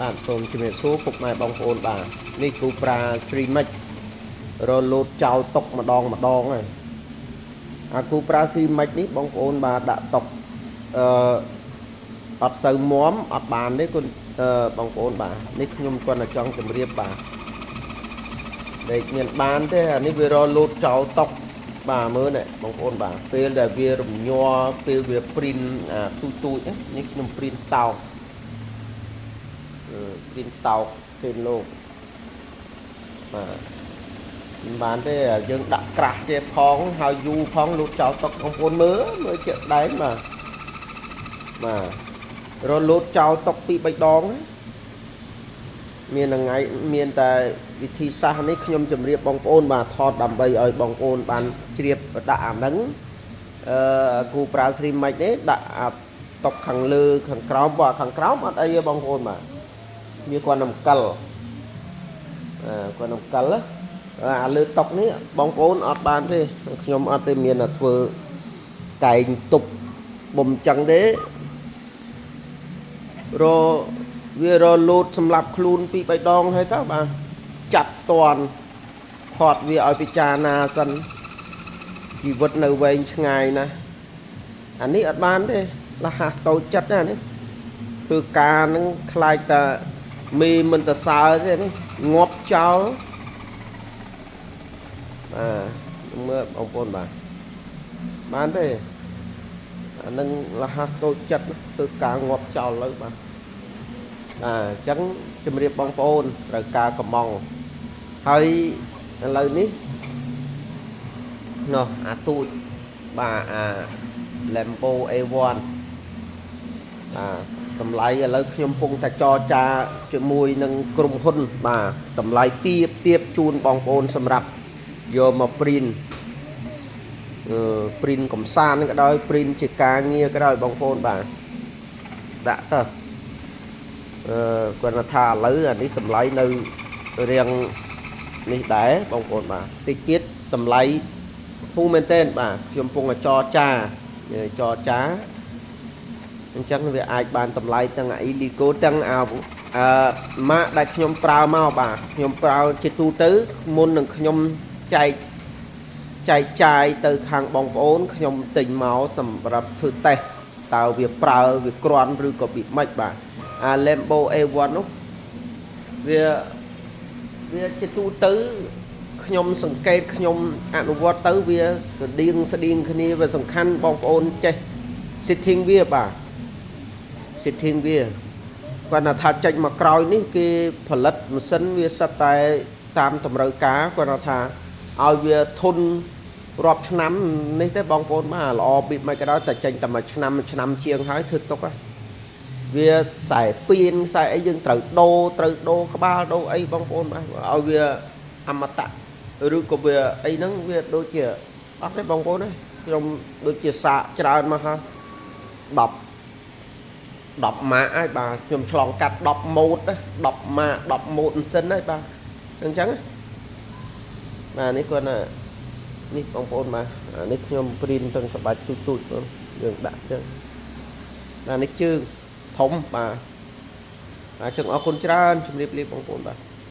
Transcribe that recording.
បាទសូមជំរាបសួរពុកម៉ែបងប្អូនបាទនេះគូប្រាស្រីមិចរលូតចោលតុកម្ដងហើយអាគូប្រាស្រីមិចនេះបងប្អូនបាទដាក់តុកអត់សូវមាំអត់បានទេគុណបងប្អូនបាទនេះខ្ញុំគាត់តែចង់ជម្រាបបាទដេកមានបានទេអានេះវារលូតចោលតុកបាទមើលនេះបងប្អូនបាទពេលដែលវារំញ័រពេលវាព្រីនទូចនេះខ្ញុំព្រីនតោកព្រីនតោកទេលោកបាទមិនបានទេយើងដាក់ក្រាស់ទេផងហើយយូរផងលូតចោលតុកបងប្អូនមើលជាក់ស្ដែងបាទរលូតចោលតុកពី3ដងមានថ្ងៃមានតែវិធីសាស្ត្រនេះខ្ញុំជម្រាបបងប្អូនបាទថតដើម្បីឲ្យបងប្អូនបានជ្រាបដាក់អាហ្នឹងគូប្រាស្រីមិចនេះដាក់តុកខាងលើខាងក្រោមបាទខាងក្រោមអត់អីទេបងប្អូនបាទវាគាត់នំកិលគាត់នំកិលអាលើតុកនេះបងប្អូនអត់បានទេខ្ញុំអត់ទេមានតែធ្វើកែងទប់បំចឹងទេវារលូតសម្រាប់ខ្លួនពី3ដងហើយតើបាទចាប់តន់ខត់វាឲ្យពិចារណាសិនជីវិតនៅវែងឆ្ងាយណាអានេះអត់បានទេលះហាស់តូចចិត្តណានេះធ្វើការនឹងខ្លាចតែមេមិនទៅសើទេនេះងាប់ចោលមើលបងប្អូនបាទបានទេអានឹងលះហាស់តូចចិត្តធ្វើការងាប់ចោលលើបាទអញ្ចឹងជំរាបបងប្អូនត្រូវការកំងហើយឥឡូវនេះអាទូចបាទអា Lambo A1 តម្លៃឥឡូវខ្ញុំពងតែចរចាជាមួយនឹងក្រុមហ៊ុនបាទតម្លៃទាបជូនបងប្អូនសម្រាប់យកមកព្រីនកំសាន្តក៏ដោយព្រីនជាការងារក៏ដោយបងប្អូនបាទដាក់ទៅគាត់ថាឥឡូវអានេះតម្លៃនៅរៀងនេះដែរបងប្អូនបាទតិចទៀតតម្លៃធូរមែនទែនបាទខ្ញុំពងចរចាអញ្ចឹងវាអាចបានតម្លៃទាំងអ៊ីលីកូទាំងម៉ាកដែលខ្ញុំប្រើមកបាទខ្ញុំប្រើជាទូទៅមុននឹងខ្ញុំចែកចាយទៅខាងបងប្អូនខ្ញុំទិញមកសម្រាប់ធ្វើតេស្តតើវាប្រើវាក្រាន់ឬក៏វាមិនបាទអា Lambo A1 នោះវាជាទូទៅខ្ញុំសង្កេតខ្ញុំអនុវត្តទៅវាស្តៀងគ្នាវាសំខាន់បងប្អូនចេះ setting វាបាទ setting វាគាត់ថាចេញមកក្រោយនេះគេផលិតម៉ាស៊ីនវាសិតតែតាមតម្រូវការគាត់ថាឲ្យវាធន់រាប់ឆ្នាំនេះទេបងប្អូនបាទល្អពីមិនក៏ដោយតែចេញតែមួយឆ្នាំជាងហើយធ្វើទុកវាខ្សែពៀនខ្សែអីយើងត្រូវដូរក្បាលដូរអីបងប្អូនបាទឲ្យវាអមតៈឬក៏វាអីហ្នឹងវាដូចជាអត់ទេបងប្អូនទេខ្ញុំដូចជាសាកច្រើនមកហើយ10ម៉ាកហើយបាទខ្ញុំឆ្លងកាត់10ម៉ូត10ម៉ាក10ម៉ូតម៉ាស៊ីនហើយបាទអញ្ចឹងបាទនេះគាត់នេះបងប្អូនបាទនេះខ្ញុំព្រីនទាំងក្បាច់ទូចបងយើងដាក់ចឹងបាទនេះជើងធំបាទអញ្ចឹងអរគុណច្រើនជម្រាបលាបងប្អូនបាទ